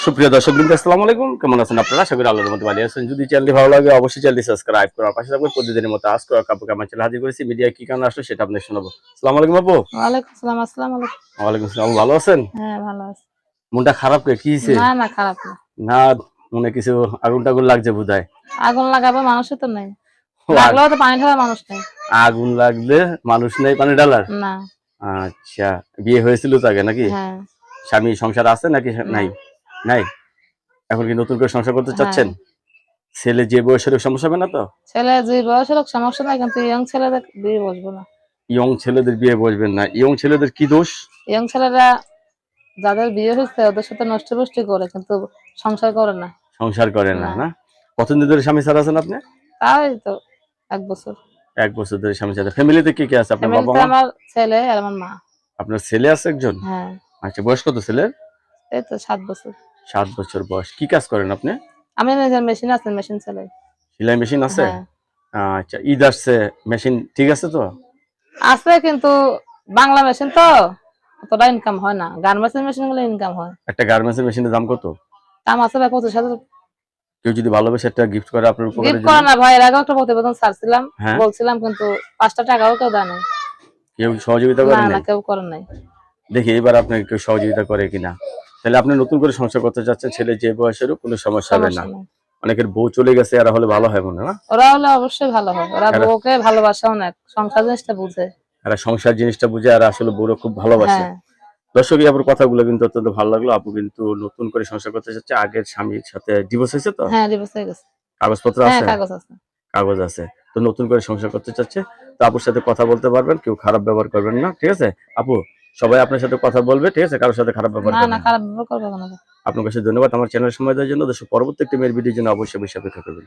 সুপ্রিয় দর্শকবৃন্দ, আসসালামু আলাইকুম। কেমন আছেন আপনারা? আশা করি আল্লাহর মধ্যে ভালো আছেন। যদি চ্যানেলটি ভালো লাগে অবশ্যই চ্যানেলটি সাবস্ক্রাইব করার পাশে থাকবেন। প্রতিদিনের মতো আজকে কাপড় আমার চ্যানেল হাজির করেছি। মিডিয়া কি কারণে আসলো সেটা আপনাদের শোনাবো। আসসালামু আলাইকুম আপু। ওয়ালাইকুম আসসালাম। আসসালামু আলাইকুম। ওয়ালাইকুম আসসালাম। ভালো আছেন? হ্যাঁ, ভালো আছি। মনটা খারাপ কে? কি হইছে? না, না, খারাপ না। না, মনে কিছু আগুন টাগুন লাগছে বোধহয়। আগুন লাগাবে মানুষই তো নাই। ও, লাগলেও তো পানি ঢালার মানুষ নেই। আগুন লাগলে মানুষ নেই পানি ঢালার? না। আচ্ছা, বিয়ে হয়েছিল তো আগে নাকি? হ্যাঁ। স্বামী সংসার আছে নাকি না। নাই? নাই। এখন কি নতুন করে সংসার করতে হ্যাঁ। চাচ্ছেন? ছেলে যে বয়সের সমস্যা হবে না তো? ছেলে যে বয়সের হোক সমস্যা নাই, কিন্তু ইয়ং ছেলেদের বিয়ে বসবো না। ইয়ং ছেলেদের বিয়ে বসবেন না? ইয়ং ছেলেদের কি দোষ? ইয়ং ছেলেরা যাদের বিয়ে হয়েছে ওদের সাথে নষ্ট ফষ্টি করে, কিন্তু সংসার করে না। সংসার করে না? না। না, কতদিন ধরে স্বামী ছাড়া আছেন আপনি? তাই তো 1 বছর। 1 বছর ধরে স্বামী ছাড়া। ফ্যামিলিতে কে কে আছে? আপনার বাবা ফ্যামিলিতে মা? আমার ছেলে আর আমার মা। আপনার ছেলে আছে একজন? হ্যাঁ। আচ্ছা, বয়স কত ছেলের? এই তো 7 বছর। 7 বছর বয়স। কি কাজ করেন আপনি? আমি নিজের মেশিন আছে, মেশিন চালাই। সেলাই মেশিন আছে? হ্যাঁ। আচ্ছা, ঈদ আসছে, মেশিন ঠিক আছে তো? আছে, কিন্তু বাংলা মেশিন তো অতটা ইনকাম হয় না। গার্মেন্টস মেশিন গুলো ইনকাম হয়। একটা গার্মেন্টসের মেশিনের দাম কত? দাম আছে ভাই 25,000। কেউ যদি ভালোবেসে একটা গিফট করে আপনার উপকারের গিফট জন্য? করে না ভাই, এর আগেও একটা প্রতিবেদন ছাড়ছিলাম, হ্যাঁ, বলছিলাম, কিন্তু 5টা টাকাও কেউ দেয় নাই। কেউ সহযোগিতা না, করেন না, নাই? কেউ করে নাই। দেখি এবার আপনাকে কেউ সহযোগিতা করে কিনা। তাহলে আপনি নতুন করে সংসার করতে চাচ্ছেন, ছেলে যে বয়সেরও কোনো সমস্যা হবে না। সমস্যা নাই। অনেকের বউ চলে গেছে, এরা হলে ভালো হয় মনে হয় না? ওরা হলে অবশ্যই ভালো হয়। ওরা এরা বউকে ভালোবাসে অনেক, সংসার জিনিসটা বুঝে। এরা সংসার জিনিসটা বুঝে, আর আসলে বউরা খুব ভালোবাসে। হ্যাঁ। দর্শক, আপুর কথাগুলো কিন্তু অত্যন্ত ভালো লাগলো। আপু কিন্তু নতুন করে সংসার করতে চাচ্ছে। আগের স্বামীর সাথে ডিভোর্স হয়েছে তো? হ্যাঁ, ডিভোর্স হয়ে গেছে। কাগজপত্র হ্যাঁ, আছে? কাগজ আছে। কাগজ আছে। তো নতুন করে সংসার করতে চাচ্ছে। তো আপুর সাথে কথা বলতে পারবেন, কেউ খারাপ ব্যবহার করবেন না, ঠিক আছে? আপু, সবাই আপনার সাথে কথা বলবে, ঠিক আছে? কারোর সাথে খারাপ ব্যবহার না, না, করবেন না। খারাপ ব্যবহার করবে না। আপনার কাছে ধন্যবাদ আমার চ্যানেল সময় দেওয়ার জন্য। দর্শক, পরবর্তী একটি মেয়ের ভিডিওর জন্য অবশ্যই অপেক্ষা করবেন।